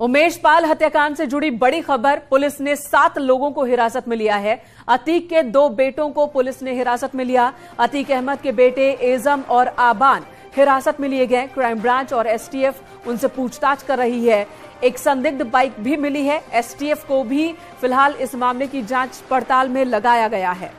उमेश पाल हत्याकांड से जुड़ी बड़ी खबर। पुलिस ने 7 लोगों को हिरासत में लिया है। अतीक के 2 बेटों को पुलिस ने हिरासत में लिया। अतीक अहमद के बेटे एजम और आबान हिरासत में लिए गए। क्राइम ब्रांच और एसटीएफ उनसे पूछताछ कर रही है। एक संदिग्ध बाइक भी मिली है। एसटीएफ को भी फिलहाल इस मामले की जांच पड़ताल में लगाया गया है।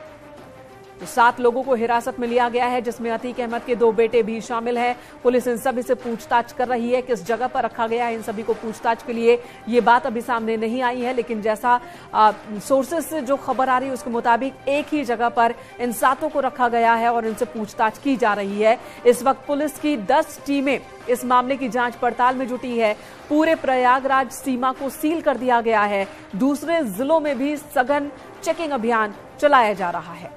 तो 7 लोगों को हिरासत में लिया गया है, जिसमें अतीक अहमद के 2 बेटे भी शामिल हैं। पुलिस इन सभी से पूछताछ कर रही है। किस जगह पर रखा गया है इन सभी को पूछताछ के लिए, ये बात अभी सामने नहीं आई है, लेकिन जैसा सोर्सेस से जो खबर आ रही है उसके मुताबिक एक ही जगह पर इन 7 को रखा गया है और इनसे पूछताछ की जा रही है। इस वक्त पुलिस की 10 टीमें इस मामले की जांच पड़ताल में जुटी है। पूरे प्रयागराज सीमा को सील कर दिया गया है। दूसरे जिलों में भी सघन चेकिंग अभियान चलाया जा रहा है।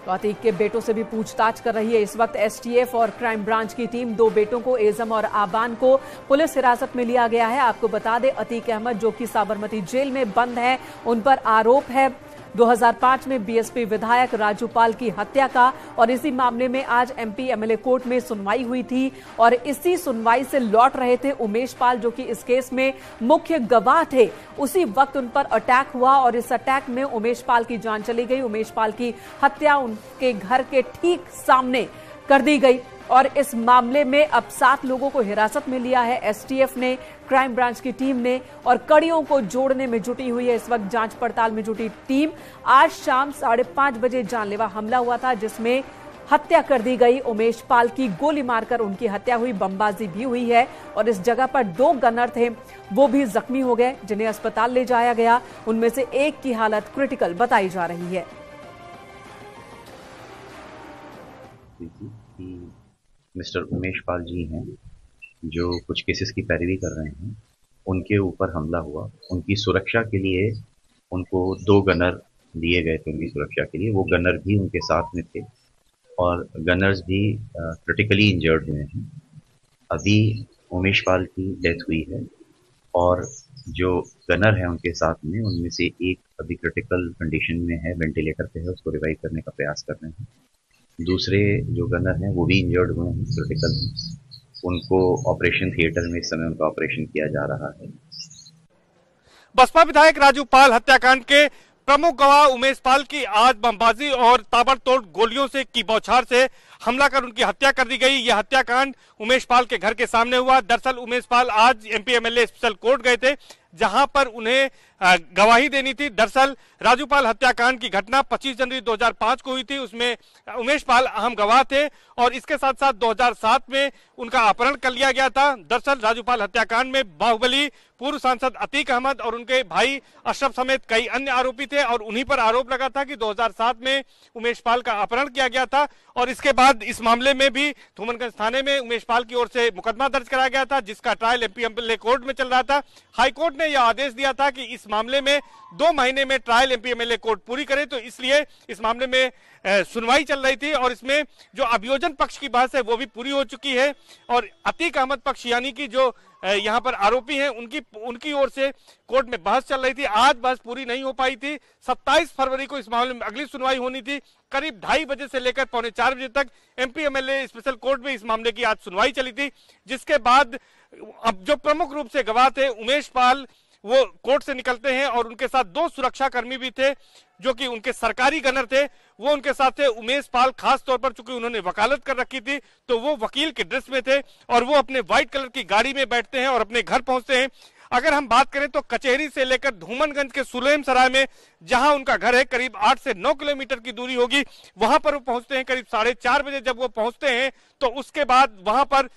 तो अतीक के बेटों से भी पूछताछ कर रही है। इस वक्त एसटीएफ और क्राइम ब्रांच की टीम 2 बेटों को, एजम और आबान को पुलिस हिरासत में लिया गया है। आपको बता दें, अतीक अहमद जो कि साबरमती जेल में बंद है, उन पर आरोप है 2005 में बीएसपी विधायक राजू पाल की हत्या का। और इसी मामले में आज एमपी एमएलए कोर्ट में सुनवाई हुई थी और इसी सुनवाई से लौट रहे थे उमेश पाल, जो कि इस केस में मुख्य गवाह थे। उसी वक्त उन पर अटैक हुआ और इस अटैक में उमेश पाल की जान चली गई। उमेश पाल की हत्या उनके घर के ठीक सामने कर दी गई और इस मामले में अब 7 लोगों को हिरासत में लिया है एसटीएफ ने, क्राइम ब्रांच की टीम ने, और कड़ियों को जोड़ने में जुटी हुई है इस वक्त जांच पड़ताल में जुटी टीम। आज शाम 5:30 बजे जानलेवा हमला हुआ था, जिसमें हत्या कर दी गई। उमेश पाल की गोली मारकर उनकी हत्या हुई, बमबाजी भी हुई है और इस जगह पर 2 गनर थे, वो भी जख्मी हो गए, जिन्हें अस्पताल ले जाया गया। उनमें से एक की हालत क्रिटिकल बताई जा रही है। मिस्टर उमेश पाल जी हैं जो कुछ केसेस की पैरवी कर रहे हैं, उनके ऊपर हमला हुआ। उनकी सुरक्षा के लिए उनको 2 गनर दिए गए थे। उनकी सुरक्षा के लिए वो गनर भी उनके साथ में थे और गनर्स भी क्रिटिकली इंजर्ड हुए हैं। अभी उमेश पाल की डेथ हुई है और जो गनर है उनके साथ में, उनमें से एक अभी क्रिटिकल कंडीशन में है, वेंटिलेटर पे है, उसको रिवाइव करने का प्रयास कर रहे हैं। दूसरे जो गनर हैं वो भी इंजर्ड हुए हैं, क्रिटिकल हैं। उनको ऑपरेशन थिएटर में इस समय उनका ऑपरेशन किया जा रहा है। बसपा विधायक राजू पाल हत्याकांड के प्रमुख गवाह उमेश पाल की आज बमबाजी और ताबड़तोड़ गोलियों से की बौछार से हमला कर उनकी हत्या कर दी गई। यह हत्याकांड उमेश पाल के घर के सामने हुआ। दरअसल उमेश पाल आज एमपी एमएलए स्पेशल कोर्ट गए थे, जहां पर उन्हें गवाही देनी थी। दरअसल राजू पाल हत्याकांड की घटना 25 जनवरी 2005 को हुई थी, उसमें उमेश पाल अहम गवाह थे और इसके साथ साथ 2007 में उनका अपहरण कर लिया गया था। दरअसल राजू पाल हत्याकांड में बाहुबली पूर्व सांसद अतीक अहमद और उनके भाई अशरफ समेत कई अन्य आरोपी थे और उन्हीं पर आरोप लगा था कि 2007 में उमेश पाल का अपहरण किया गया था। और इसके बाद इस मामले में भी धूमनगंज थाने में उमेश पाल की ओर से मुकदमा दर्ज कराया गया था, जिसका ट्रायल एमपी एमएलए कोर्ट में चल रहा था। हाईकोर्ट ने यह आदेश दिया था कि इस मामले में 2 महीने में ट्रायल एमपी एमएलए कोर्ट पूरी करे, तो इसलिए इस मामले में सुनवाई चल रही थी और इसमें जो अभियोजन पक्ष की बहस है वो भी पूरी हो चुकी है और अतीक अहमद पक्ष यानी कि जो यहाँ पर आरोपी हैं उनकी ओर से कोर्ट में बहस चल रही थी। आज बहस पूरी नहीं हो पाई थी। 27 फरवरी को इस मामले में अगली सुनवाई होनी थी। करीब 2:30 बजे से लेकर 3:45 बजे तक एमपी एमएलए स्पेशल कोर्ट में इस मामले की आज सुनवाई चली थी, जिसके बाद अब जो प्रमुख रूप से गवाह थे उमेश पाल वो कोर्ट से निकलते हैं और उनके साथ 2 सुरक्षाकर्मी भी थे जो कि उनके सरकारी गनर थे, वो उनके साथ थे। उमेश पाल खास तौर पर चूंकि उन्होंने वकालत कर रखी थी तो वो वकील के ड्रेस में थे और वो अपने व्हाइट कलर की गाड़ी में बैठते हैं और अपने घर पहुंचते हैं। अगर हम बात करें तो कचहरी से लेकर धूमनगंज के सुलेम सराय में जहां उनका घर है, करीब 8 से 9 किलोमीटर की दूरी होगी, वहां पर वो पहुंचते हैं करीब 4:30 बजे। जब वो पहुंचते हैं तो उसके बाद वहां पर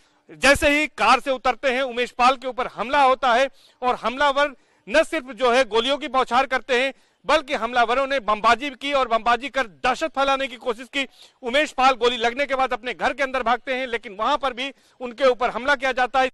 जैसे ही कार से उतरते हैं उमेश पाल के ऊपर हमला होता है और हमलावर न सिर्फ जो है गोलियों की बौछार करते हैं बल्कि हमलावरों ने बमबाजी की और बमबाजी कर दहशत फैलाने की कोशिश की। उमेश पाल गोली लगने के बाद अपने घर के अंदर भागते हैं, लेकिन वहां पर भी उनके ऊपर हमला किया जाता है।